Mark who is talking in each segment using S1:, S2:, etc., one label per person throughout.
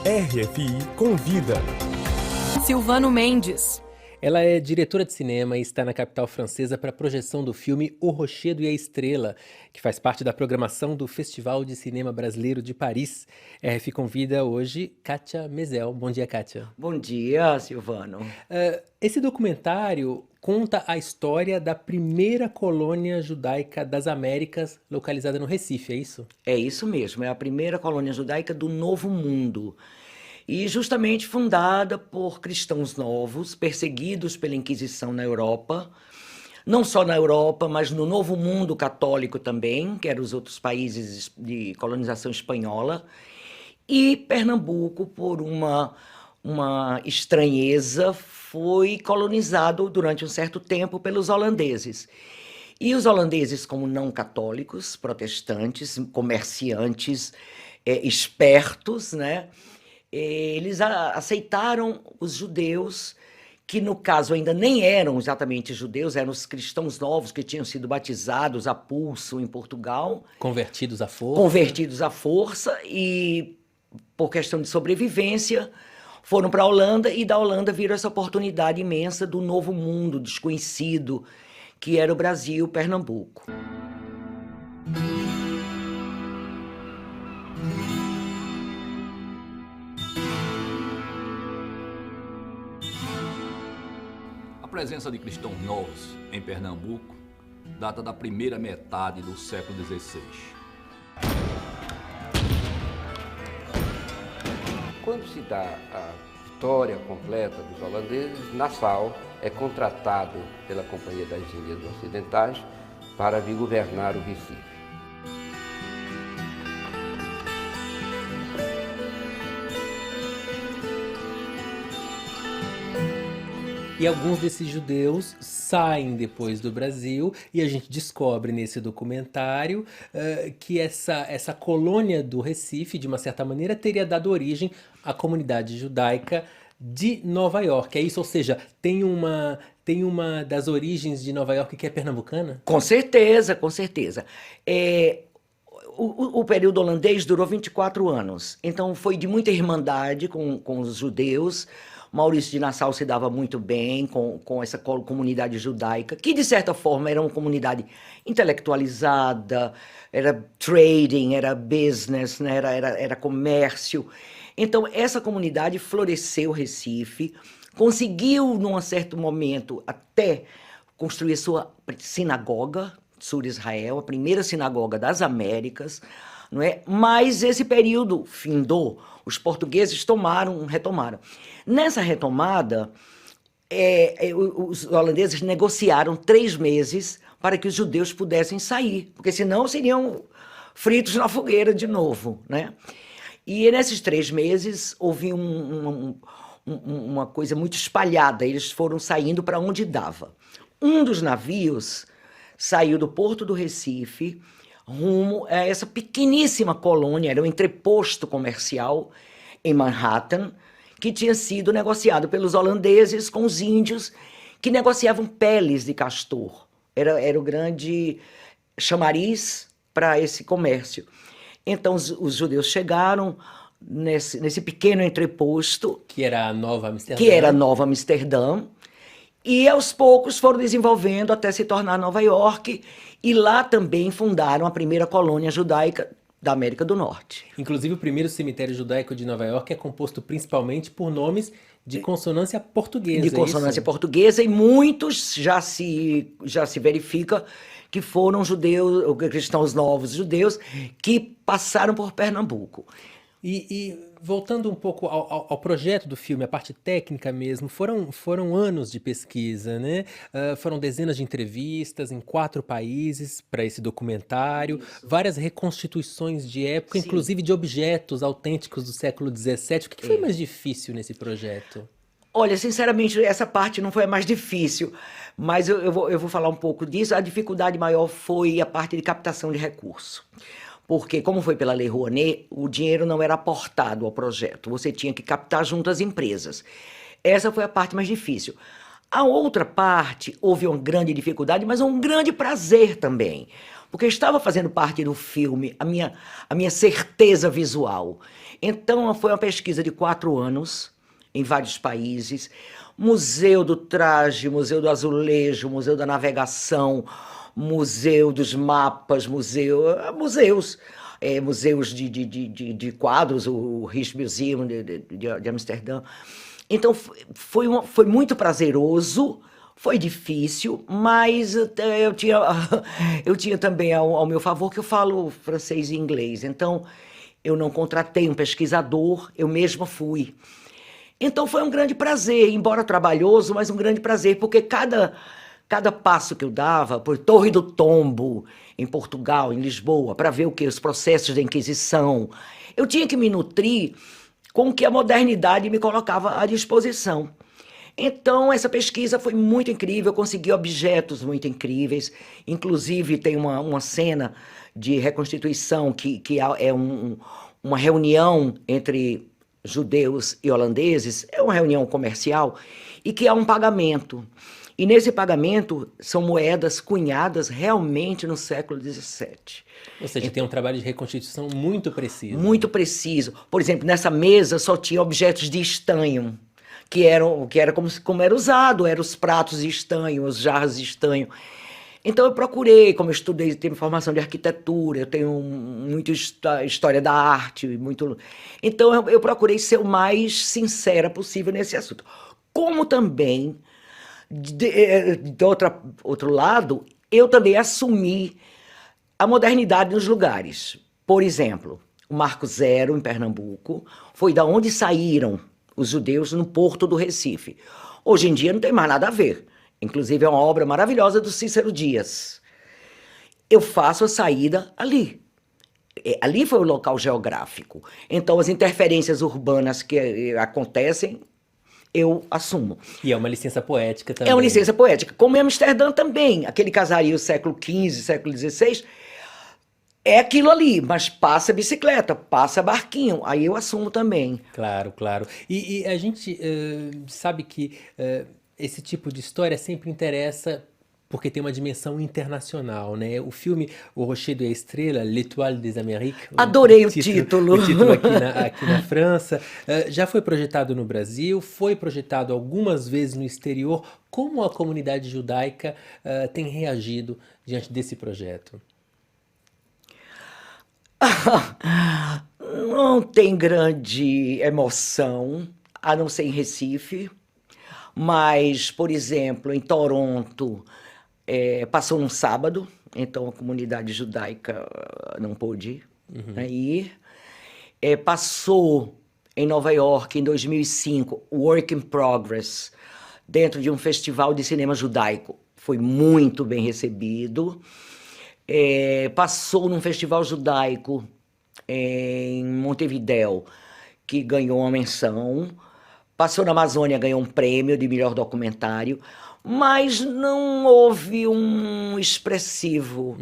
S1: RFI Convida.
S2: Silvano Mendes.
S3: Ela é diretora de cinema e está na capital francesa para a projeção do filme O Rochedo e a Estrela, que faz parte da programação do Festival de Cinema Brasileiro de Paris. RFI convida hoje Kátia Mezel. Bom dia, Kátia.
S4: Bom dia, Silvano.
S3: Esse documentário conta a história da primeira colônia judaica das Américas, localizada no Recife, é isso?
S4: É isso mesmo, é a primeira colônia judaica do Novo Mundo. E justamente fundada por cristãos novos, perseguidos pela Inquisição na Europa, não só na Europa, mas no Novo Mundo católico também, que eram os outros países de colonização espanhola, e Pernambuco, por uma estranheza, foi colonizado durante um certo tempo pelos holandeses. E os holandeses, como não católicos, protestantes, comerciantes, espertos, né? Eles aceitaram os judeus, que no caso ainda nem eram exatamente judeus, eram os cristãos novos que tinham sido batizados a pulso em Portugal.
S3: Convertidos à força.
S4: Convertidos à força e, por questão de sobrevivência, foram para a Holanda e da Holanda viram essa oportunidade imensa do novo mundo desconhecido, que era o Brasil, Pernambuco.
S5: A presença de cristãos novos em Pernambuco data da primeira metade do século XVI.
S6: Quando se dá a vitória completa dos holandeses, Nassau é contratado pela Companhia das Índias Ocidentais para vir governar o Recife.
S3: E alguns desses judeus saem depois do Brasil e a gente descobre nesse documentário que essa colônia do Recife, de uma certa maneira, teria dado origem à comunidade judaica de Nova York. É isso? Ou seja, tem uma das origens de Nova York que é pernambucana?
S4: Com certeza, com certeza. O período holandês durou 24 anos, então foi de muita irmandade com os judeus. Maurício de Nassau se dava muito bem com essa comunidade judaica, que de certa forma era uma comunidade intelectualizada, era trading, era business, né? era comércio. Então essa comunidade floresceu Recife, conseguiu num certo momento até construir sua sinagoga, Sur Israel, a primeira sinagoga das Américas, não é? Mas esse período findou, os portugueses retomaram. Nessa retomada, os holandeses negociaram 3 meses para que os judeus pudessem sair, porque senão seriam fritos na fogueira de novo, né? E nesses 3 meses houve uma coisa muito espalhada, eles foram saindo para onde dava. Um dos navios saiu do porto do Recife, rumo a essa pequeníssima colônia, era um entreposto comercial em Manhattan, que tinha sido negociado pelos holandeses com os índios, que negociavam peles de castor. Era o grande chamariz para esse comércio. Então os judeus chegaram nesse pequeno entreposto,
S3: Que era a Nova Amsterdã.
S4: que era Nova Amsterdã, e aos poucos foram desenvolvendo até se tornar Nova York, e lá também fundaram a primeira colônia judaica da América do Norte.
S3: Inclusive, o primeiro cemitério judaico de Nova York é composto principalmente por nomes de consonância portuguesa.
S4: De consonância portuguesa, e muitos já se verifica que foram judeus, cristãos novos judeus, que passaram por Pernambuco.
S3: E voltando um pouco ao projeto do filme, a parte técnica mesmo, foram anos de pesquisa, né? Foram dezenas de entrevistas em 4 países para esse documentário, várias reconstituições de época,
S4: Sim.
S3: inclusive de objetos autênticos do século XVII. O que foi mais difícil nesse projeto?
S4: Olha, sinceramente, essa parte não foi a mais difícil, mas eu vou falar um pouco disso. A dificuldade maior foi a parte de captação de recursos. Porque, como foi pela Lei Rouanet, o dinheiro não era aportado ao projeto. Você tinha que captar junto às empresas. Essa foi a parte mais difícil. A outra parte, houve uma grande dificuldade, mas um grande prazer também. porque estava fazendo parte do filme a minha certeza visual. Então, foi uma pesquisa de 4 anos, em vários países, Museu do Traje, Museu do Azulejo, Museu da Navegação, Museu dos Mapas, museus de quadros, o Rijksmuseum de Amsterdã. Então, foi muito prazeroso, foi difícil, mas eu tinha também ao meu favor que eu falo francês e inglês. Então, eu não contratei um pesquisador, eu mesma fui. Então, foi um grande prazer, embora trabalhoso, mas um grande prazer, porque cada passo que eu dava, por Torre do Tombo, em Portugal, em Lisboa, para ver o quê? Os processos da Inquisição, eu tinha que me nutrir com o que a modernidade me colocava à disposição. Então, essa pesquisa foi muito incrível, eu consegui objetos muito incríveis, inclusive tem uma cena de reconstituição que é uma reunião entre judeus e holandeses, é uma reunião comercial, e que há um pagamento. E nesse pagamento são moedas cunhadas realmente no século XVII.
S3: Ou seja, tem um trabalho de reconstituição muito preciso.
S4: Muito preciso. Por exemplo, nessa mesa só tinha objetos de estanho, que era como era usado, eram os pratos de estanho, os jarros de estanho. Então eu procurei, como eu estudei, tenho formação de arquitetura, eu tenho muito história da arte, então eu procurei ser o mais sincera possível nesse assunto. Como também, de outro lado, eu também assumi a modernidade nos lugares. Por exemplo, o Marco Zero, em Pernambuco, foi da onde saíram os judeus no Porto do Recife. Hoje em dia não tem mais nada a ver. Inclusive é uma obra maravilhosa do Cícero Dias. Eu faço a saída ali. Ali foi o local geográfico. Então as interferências urbanas que acontecem, eu assumo.
S3: E é uma licença poética também.
S4: É uma licença poética. Como em Amsterdã também. Aquele casario século XV, século XVI, é aquilo ali, mas passa bicicleta, passa barquinho, aí eu assumo também.
S3: Claro, claro. E a gente sabe que esse tipo de história sempre interessa porque tem uma dimensão internacional, né? O filme O Rochedo e a Estrela, L'Étoile des Amériques.
S4: Adorei o título.
S3: O título aqui na França. Já foi projetado no Brasil, foi projetado algumas vezes no exterior. Como a comunidade judaica tem reagido diante desse projeto?
S4: Não tem grande emoção, a não ser em Recife, mas, por exemplo, em Toronto, passou num sábado, então a comunidade judaica não pôde ir. Passou em Nova York, em 2005, Work in Progress, dentro de um festival de cinema judaico. Foi muito bem recebido. Passou num festival judaico em Montevidéu, que ganhou uma menção. Passou na Amazônia, ganhou um prêmio de melhor documentário, mas não houve um expressivo.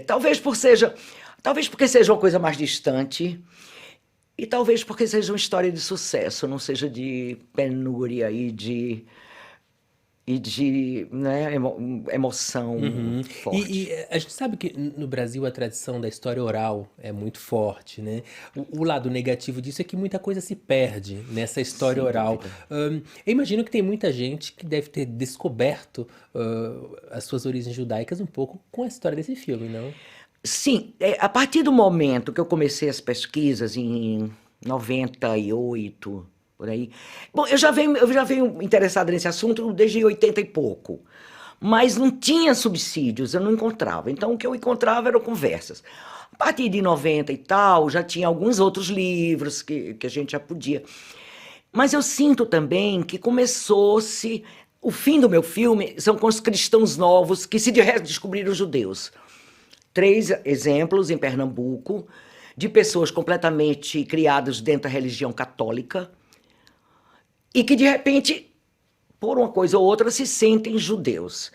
S4: Talvez porque seja uma coisa mais distante, e talvez porque seja uma história de sucesso, não seja de penúria e de né, emoção forte.
S3: E a gente sabe que no Brasil a tradição da história oral é muito forte, né? O lado negativo disso é que muita coisa se perde nessa história oral. Eu imagino que tem muita gente que deve ter descoberto as suas origens judaicas um pouco com a história desse filme, não?
S4: Sim, a partir do momento que eu comecei as pesquisas em 98... por aí. Bom, eu já venho interessado nesse assunto desde 80 e pouco, mas não tinha subsídios, eu não encontrava. Então, o que eu encontrava eram conversas. A partir de 90 e tal, já tinha alguns outros livros que a gente já podia. Mas eu sinto também que começou-se... O fim do meu filme são com os cristãos novos que se redescobriram judeus. 3 exemplos em Pernambuco, de pessoas completamente criadas dentro da religião católica, e que, de repente, por uma coisa ou outra, se sentem judeus.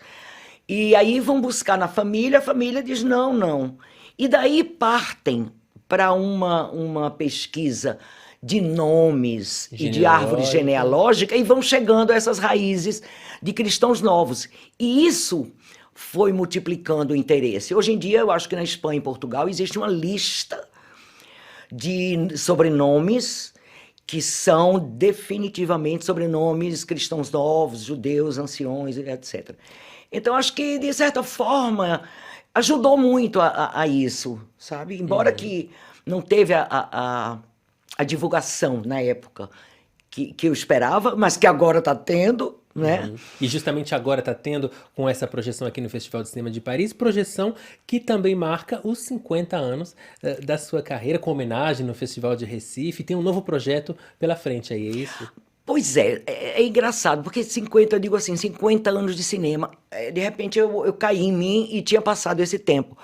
S4: E aí vão buscar na família, a família diz não. E daí partem para uma pesquisa de nomes e de árvore genealógica e vão chegando a essas raízes de cristãos novos. E isso foi multiplicando o interesse. Hoje em dia, eu acho que na Espanha e Portugal existe uma lista de sobrenomes que são definitivamente sobrenomes cristãos novos, judeus, anciões, etc. Então, acho que, de certa forma, ajudou muito a isso, sabe? Embora que não teve a divulgação na época que eu esperava, mas que agora está tendo, né?
S3: E justamente agora está tendo, com essa projeção aqui no Festival de Cinema de Paris, projeção que também marca os 50 anos da sua carreira, com homenagem no Festival de Recife. Tem um novo projeto pela frente aí, é isso?
S4: Pois é engraçado, porque 50, eu digo assim, 50 anos de cinema, de repente eu caí em mim e tinha passado esse tempo.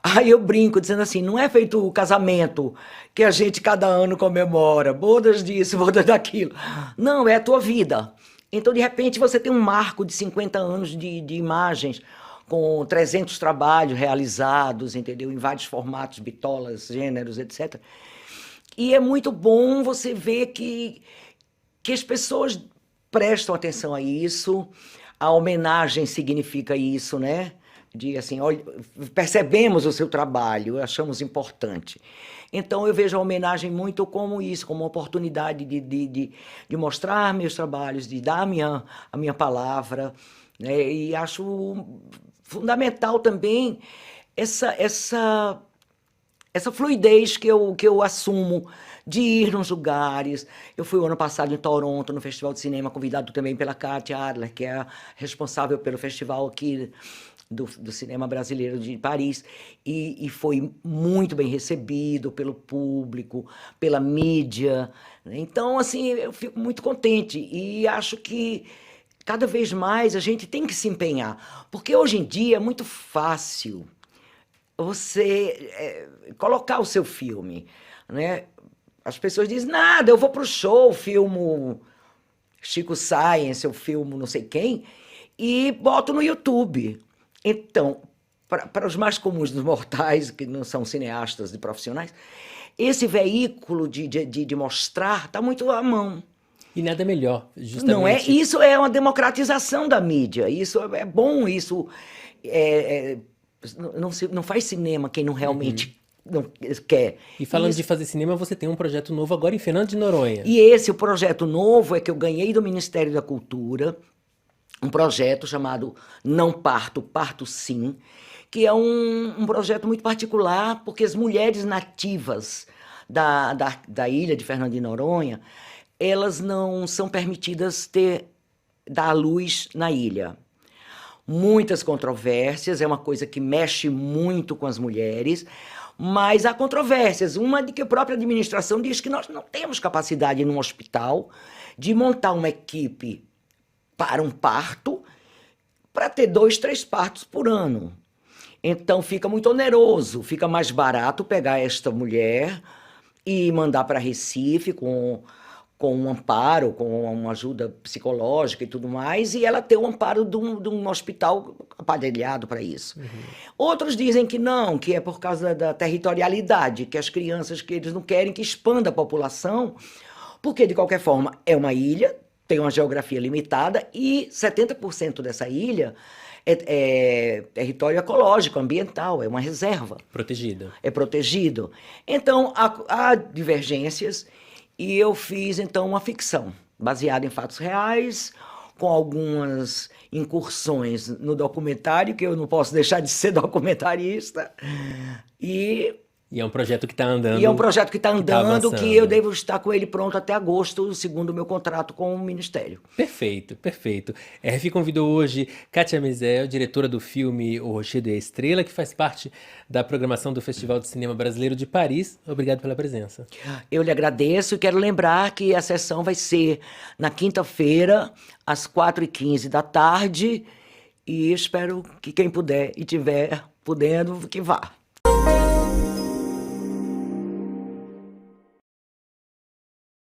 S4: Aí eu brinco dizendo assim, não é feito o casamento que a gente cada ano comemora, bodas disso, bodas daquilo. Não, é a tua vida. Então, de repente, você tem um marco de 50 anos de imagens, com 300 trabalhos realizados, entendeu? Em vários formatos, bitolas, gêneros, etc. E é muito bom você ver que as pessoas prestam atenção a isso, a homenagem significa isso, né? De assim, olha, percebemos o seu trabalho, achamos importante. Então eu vejo a homenagem muito como isso, como uma oportunidade de mostrar meus trabalhos, de dar a minha palavra, né? E acho fundamental também essa fluidez que eu assumo de ir nos lugares. Eu fui o ano passado em Toronto, no Festival de Cinema, convidado também pela Katia Adler, que é a responsável pelo festival aqui do cinema brasileiro de Paris, e foi muito bem recebido pelo público, pela mídia. Então, assim, eu fico muito contente e acho que cada vez mais a gente tem que se empenhar, porque hoje em dia é muito fácil você colocar o seu filme, né? As pessoas dizem, nada, eu vou pro show, filmo Chico Science, eu filmo não sei quem, e boto no YouTube. Então, para os mais comuns dos mortais, que não são cineastas e profissionais, esse veículo de mostrar está muito à mão.
S3: E nada melhor, justamente.
S4: Não é? Isso é uma democratização da mídia. Isso é bom, isso não faz cinema quem não realmente não quer.
S3: E falando de fazer cinema, você tem um projeto novo agora em Fernando de Noronha.
S4: E esse, o projeto novo, é que eu ganhei do Ministério da Cultura, um projeto chamado Não Parto, Parto Sim, que é um projeto muito particular, porque as mulheres nativas da ilha de Fernando de Noronha, elas não são permitidas dar à luz na ilha. Muitas controvérsias, é uma coisa que mexe muito com as mulheres, mas há controvérsias. Uma de que a própria administração diz que nós não temos capacidade num hospital de montar uma equipe para um parto, para ter 2, 3 partos por ano. Então fica muito oneroso, fica mais barato pegar esta mulher e mandar para Recife com um amparo, com uma ajuda psicológica e tudo mais, e ela ter o amparo de um hospital aparelhado para isso. Outros dizem que não, que é por causa da territorialidade, que as crianças, que eles não querem que expanda a população, porque, de qualquer forma, é uma ilha, tem uma geografia limitada e 70% dessa ilha é território ecológico, ambiental, é uma reserva.
S3: Protegida.
S4: É protegido. Então, há divergências e eu fiz, então, uma ficção baseada em fatos reais, com algumas incursões no documentário, que eu não posso deixar de ser documentarista, E
S3: é um projeto que está andando.
S4: E é um projeto que está andando,
S3: tá
S4: que eu devo estar com ele pronto até agosto, segundo o meu contrato com o Ministério.
S3: Perfeito, perfeito. A RFI convidou hoje Kátia Mizel, diretora do filme O Rochedo e a Estrela, que faz parte da programação do Festival de Cinema Brasileiro de Paris. Obrigado pela presença.
S4: Eu lhe agradeço e quero lembrar que a sessão vai ser na quinta-feira, às 4h15 da tarde, e espero que quem puder e tiver podendo, que vá.